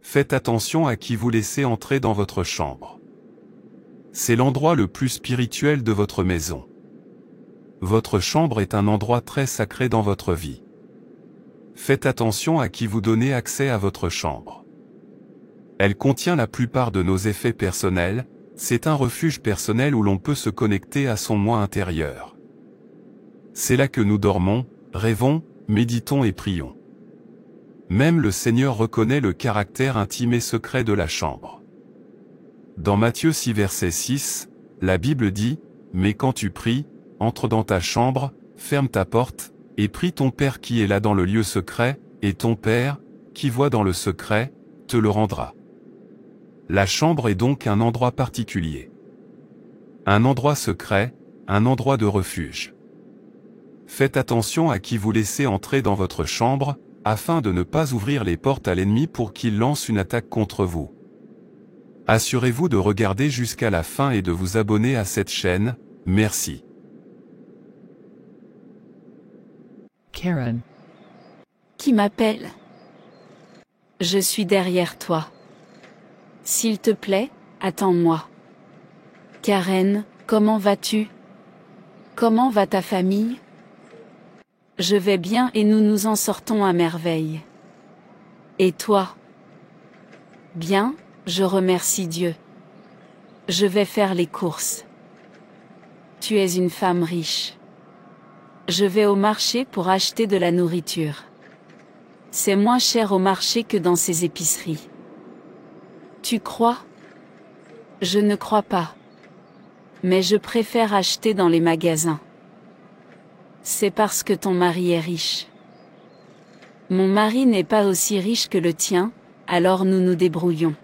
Faites attention à qui vous laissez entrer dans votre chambre. C'est l'endroit le plus spirituel de votre maison. Votre chambre est un endroit très sacré dans votre vie. Faites attention à qui vous donnez accès à votre chambre. Elle contient la plupart de nos effets personnels, c'est un refuge personnel où l'on peut se connecter à son moi intérieur. C'est là que nous dormons, rêvons, méditons et prions. Même le Seigneur reconnaît le caractère intime et secret de la chambre. Dans Matthieu 6 verset 6, la Bible dit « Mais quand tu pries, entre dans ta chambre, ferme ta porte, et prie ton Père qui est là dans le lieu secret, et ton Père, qui voit dans le secret, te le rendra. » La chambre est donc un endroit particulier. Un endroit secret, un endroit de refuge. Faites attention à qui vous laissez entrer dans votre chambre, afin de ne pas ouvrir les portes à l'ennemi pour qu'il lance une attaque contre vous. Assurez-vous de regarder jusqu'à la fin et de vous abonner à cette chaîne, merci. Karen. Qui m'appelle? Je suis derrière toi. S'il te plaît, attends-moi. Karen, comment vas-tu? Comment va ta famille? Je vais bien et nous nous en sortons à merveille. Et toi? Bien, je remercie Dieu. Je vais faire les courses. Tu es une femme riche. Je vais au marché pour acheter de la nourriture. C'est moins cher au marché que dans ces épiceries. Tu crois? Je ne crois pas. Mais je préfère acheter dans les magasins. C'est parce que ton mari est riche. Mon mari n'est pas aussi riche que le tien, alors nous nous débrouillons.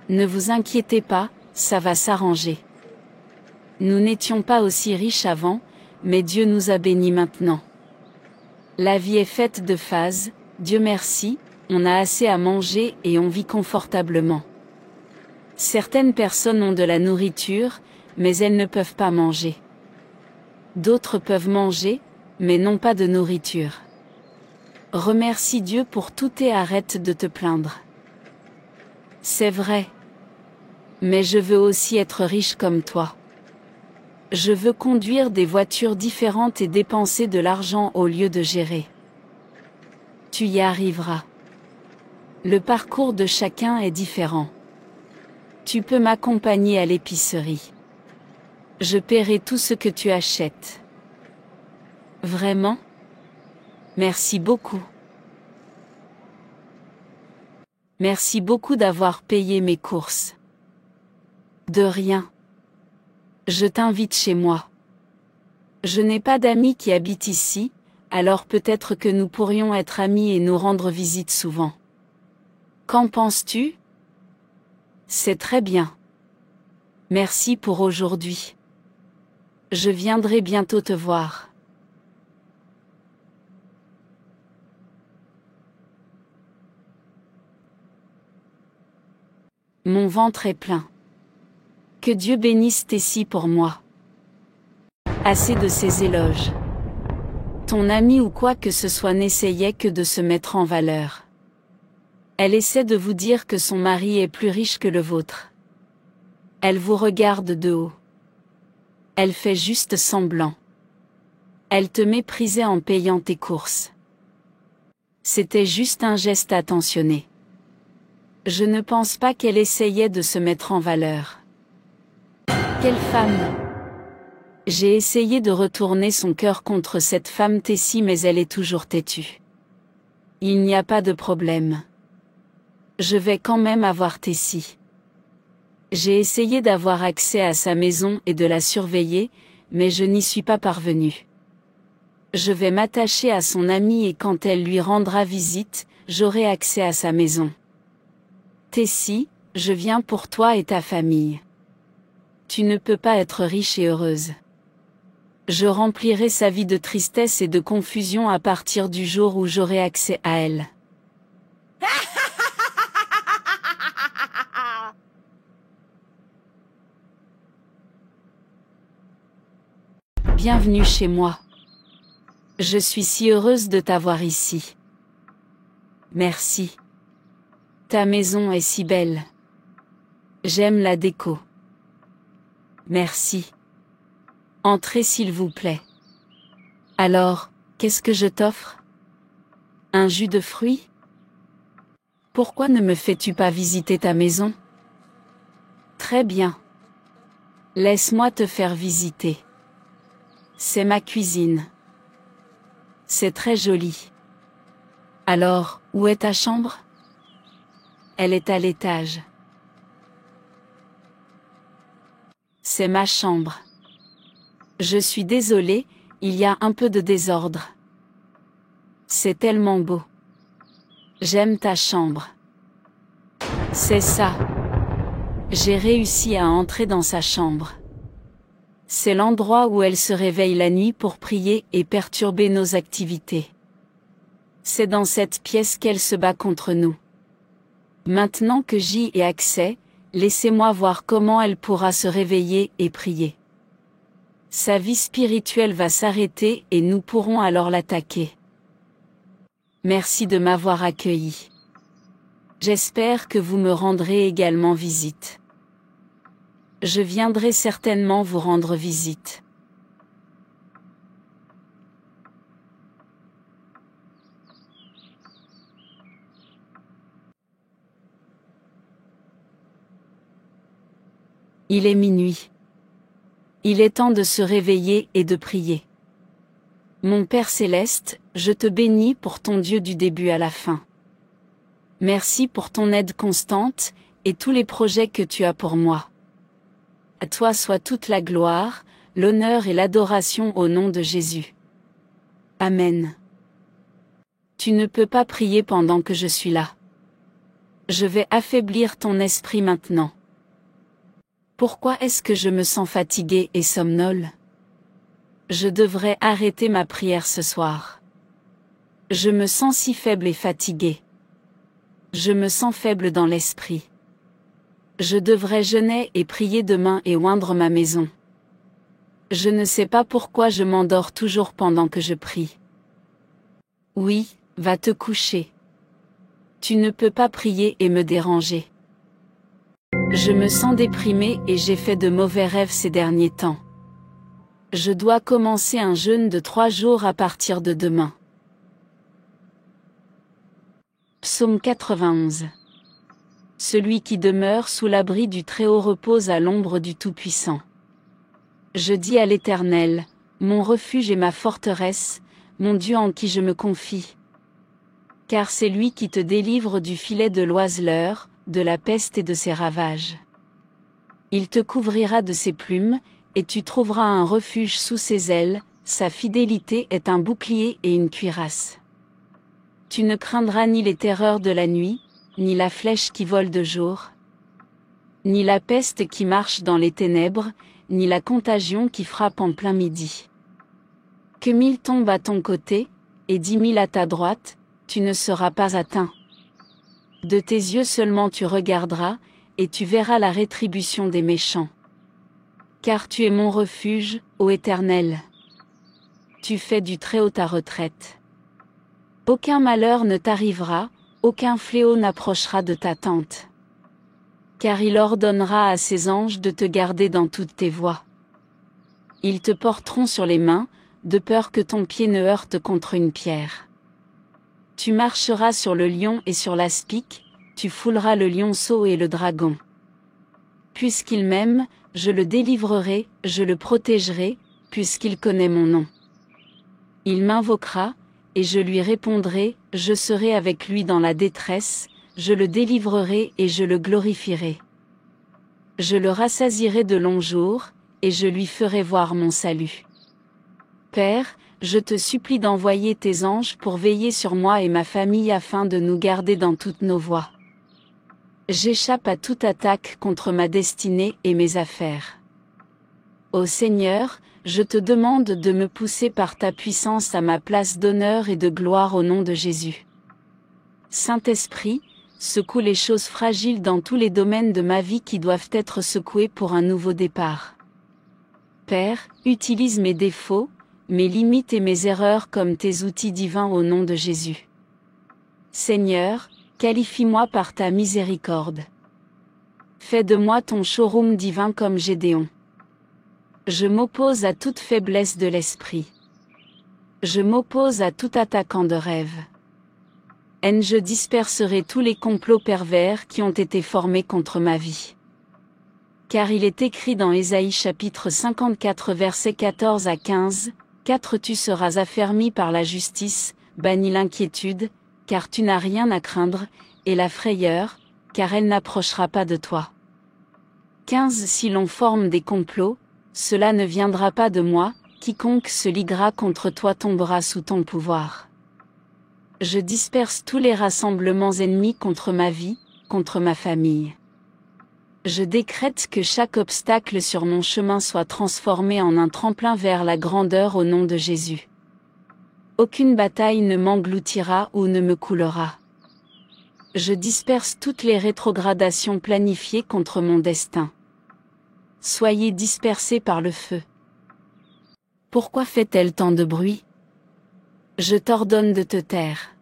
Ne vous inquiétez pas, ça va s'arranger. Nous n'étions pas aussi riches avant, mais Dieu nous a bénis maintenant. La vie est faite de phases, Dieu merci, on a assez à manger et on vit confortablement. Certaines personnes ont de la nourriture, mais elles ne peuvent pas manger. D'autres peuvent manger, mais n'ont pas de nourriture. Remercie Dieu pour tout et arrête de te plaindre. C'est vrai. Mais je veux aussi être riche comme toi. Je veux conduire des voitures différentes et dépenser de l'argent au lieu de gérer. Tu y arriveras. Le parcours de chacun est différent. Tu peux m'accompagner à l'épicerie. Je paierai tout ce que tu achètes. Vraiment? Merci beaucoup. Merci beaucoup d'avoir payé mes courses. De rien. Je t'invite chez moi. Je n'ai pas d'amis qui habitent ici, alors peut-être que nous pourrions être amis et nous rendre visite souvent. Qu'en penses-tu? C'est très bien. Merci pour aujourd'hui. Je viendrai bientôt te voir. Mon ventre est plein. Que Dieu bénisse Tessie pour moi. Assez de ces éloges. Ton ami ou quoi que ce soit n'essayait que de se mettre en valeur. Elle essaie de vous dire que son mari est plus riche que le vôtre. Elle vous regarde de haut. Elle fait juste semblant. Elle te méprisait en payant tes courses. C'était juste un geste attentionné. Je ne pense pas qu'elle essayait de se mettre en valeur. Quelle femme! J'ai essayé de retourner son cœur contre cette femme Tessie mais elle est toujours têtue. Il n'y a pas de problème. Je vais quand même avoir Tessie. J'ai essayé d'avoir accès à sa maison et de la surveiller, mais je n'y suis pas parvenue. Je vais m'attacher à son amie et quand elle lui rendra visite, j'aurai accès à sa maison. Tessie, je viens pour toi et ta famille. Tu ne peux pas être riche et heureuse. Je remplirai sa vie de tristesse et de confusion à partir du jour où j'aurai accès à elle. Bienvenue chez moi. Je suis si heureuse de t'avoir ici. Merci. Ta maison est si belle. J'aime la déco. Merci. Entrez s'il vous plaît. Alors, qu'est-ce que je t'offre? Un jus de fruits? Pourquoi ne me fais-tu pas visiter ta maison? Très bien. Laisse-moi te faire visiter. C'est ma cuisine. C'est très joli. Alors, où est ta chambre? Elle est à l'étage. C'est ma chambre. Je suis désolée, il y a un peu de désordre. C'est tellement beau. J'aime ta chambre. C'est ça. J'ai réussi à entrer dans sa chambre. C'est l'endroit où elle se réveille la nuit pour prier et perturber nos activités. C'est dans cette pièce qu'elle se bat contre nous. Maintenant que j'y ai accès, laissez-moi voir comment elle pourra se réveiller et prier. Sa vie spirituelle va s'arrêter et nous pourrons alors l'attaquer. Merci de m'avoir accueilli. J'espère que vous me rendrez également visite. Je viendrai certainement vous rendre visite. Il est minuit. Il est temps de se réveiller et de prier. Mon Père céleste, je te bénis pour ton Dieu du début à la fin. Merci pour ton aide constante, et tous les projets que tu as pour moi. À toi soit toute la gloire, l'honneur et l'adoration au nom de Jésus. Amen. Tu ne peux pas prier pendant que je suis là. Je vais affaiblir ton esprit maintenant. Pourquoi est-ce que je me sens fatigué et somnole? Je devrais arrêter ma prière ce soir. Je me sens si faible et fatigué. Je me sens faible dans l'esprit. Je devrais jeûner et prier demain et oindre ma maison. Je ne sais pas pourquoi je m'endors toujours pendant que je prie. Oui, va te coucher. Tu ne peux pas prier et me déranger. Je me sens déprimé et j'ai fait de mauvais rêves ces derniers temps. Je dois commencer un jeûne de 3 jours à partir de demain. Psaume 91. Celui qui demeure sous l'abri du Très-Haut repose à l'ombre du Tout-Puissant. Je dis à l'Éternel, mon refuge et ma forteresse, mon Dieu en qui je me confie. Car c'est lui qui te délivre du filet de l'oiseleur, de la peste et de ses ravages. Il te couvrira de ses plumes, et tu trouveras un refuge sous ses ailes, sa fidélité est un bouclier et une cuirasse. Tu ne craindras ni les terreurs de la nuit, ni la flèche qui vole de jour, ni la peste qui marche dans les ténèbres, ni la contagion qui frappe en plein midi. Que 1000 tombent à ton côté, et 10 000 à ta droite, tu ne seras pas atteint. De tes yeux seulement tu regarderas, et tu verras la rétribution des méchants. Car tu es mon refuge, ô Éternel. Tu fais du Très-Haut ta retraite. Aucun malheur ne t'arrivera, aucun fléau n'approchera de ta tente. Car il ordonnera à ses anges de te garder dans toutes tes voies. Ils te porteront sur les mains, de peur que ton pied ne heurte contre une pierre. Tu marcheras sur le lion et sur l'aspic, tu fouleras le lionceau et le dragon. Puisqu'il m'aime, je le délivrerai, je le protégerai, puisqu'il connaît mon nom. Il m'invoquera, et je lui répondrai, je serai avec lui dans la détresse, je le délivrerai et je le glorifierai. Je le rassasierai de longs jours, et je lui ferai voir mon salut. Père, je te supplie d'envoyer tes anges pour veiller sur moi et ma famille afin de nous garder dans toutes nos voies. J'échappe à toute attaque contre ma destinée et mes affaires. Ô Seigneur, je te demande de me pousser par ta puissance à ma place d'honneur et de gloire au nom de Jésus. Saint-Esprit, secoue les choses fragiles dans tous les domaines de ma vie qui doivent être secouées pour un nouveau départ. Père, utilise mes défauts, mes limites et mes erreurs comme tes outils divins au nom de Jésus. Seigneur, Qualifie-moi par ta miséricorde. Fais de moi ton showroom divin comme Gédéon. Je m'oppose à toute faiblesse de l'esprit. Je m'oppose à tout attaquant de rêve. Je disperserai tous les complots pervers qui ont été formés contre ma vie. Car il est écrit dans Ésaïe chapitre 54 versets 14 à 15, 4 Tu seras affermi par la justice, bannis l'inquiétude, car tu n'as rien à craindre, et la frayeur, car elle n'approchera pas de toi. 15 Si l'on forme des complots, cela ne viendra pas de moi, quiconque se liguera contre toi tombera sous ton pouvoir. Je disperse tous les rassemblements ennemis contre ma vie, contre ma famille. Je décrète que chaque obstacle sur mon chemin soit transformé en un tremplin vers la grandeur au nom de Jésus. Aucune bataille ne m'engloutira ou ne me coulera. Je disperse toutes les rétrogradations planifiées contre mon destin. Soyez dispersés par le feu. Pourquoi fait-elle tant de bruit? Je t'ordonne de te taire.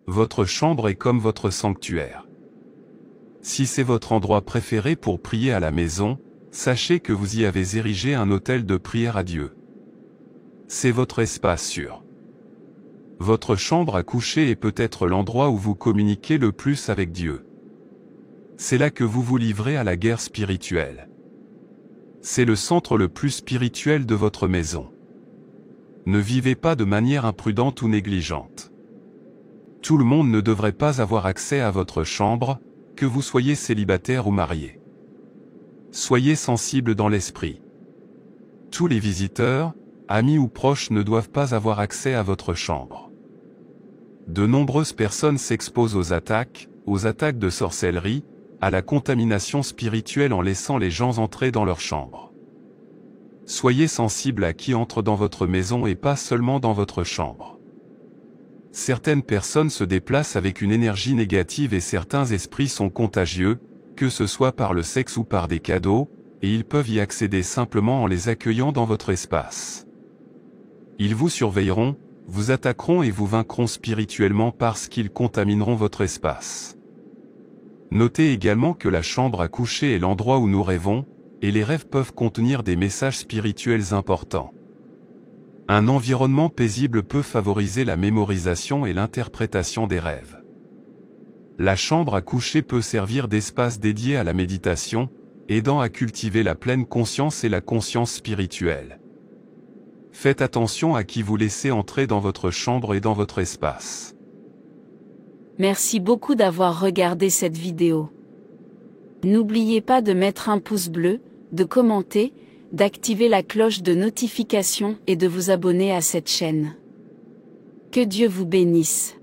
Votre chambre est comme votre sanctuaire. Si c'est votre endroit préféré pour prier à la maison, sachez que vous y avez érigé un autel de prière à Dieu. C'est votre espace sûr. Votre chambre à coucher est peut-être l'endroit où vous communiquez le plus avec Dieu. C'est là que vous vous livrez à la guerre spirituelle. C'est le centre le plus spirituel de votre maison. Ne vivez pas de manière imprudente ou négligente. Tout le monde ne devrait pas avoir accès à votre chambre, que vous soyez célibataire ou marié. Soyez sensible dans l'esprit. Tous les visiteurs, amis ou proches ne doivent pas avoir accès à votre chambre. De nombreuses personnes s'exposent aux attaques de sorcellerie, à la contamination spirituelle en laissant les gens entrer dans leur chambre. Soyez sensible à qui entre dans votre maison et pas seulement dans votre chambre. Certaines personnes se déplacent avec une énergie négative et certains esprits sont contagieux, que ce soit par le sexe ou par des cadeaux, et ils peuvent y accéder simplement en les accueillant dans votre espace. Ils vous surveilleront, vous attaqueront et vous vaincront spirituellement parce qu'ils contamineront votre espace. Notez également que la chambre à coucher est l'endroit où nous rêvons, et les rêves peuvent contenir des messages spirituels importants. Un environnement paisible peut favoriser la mémorisation et l'interprétation des rêves. La chambre à coucher peut servir d'espace dédié à la méditation, aidant à cultiver la pleine conscience et la conscience spirituelle. Faites attention à qui vous laissez entrer dans votre chambre et dans votre espace. Merci beaucoup d'avoir regardé cette vidéo. N'oubliez pas de mettre un pouce bleu, de commenter, d'activer la cloche de notification et de vous abonner à cette chaîne. Que Dieu vous bénisse.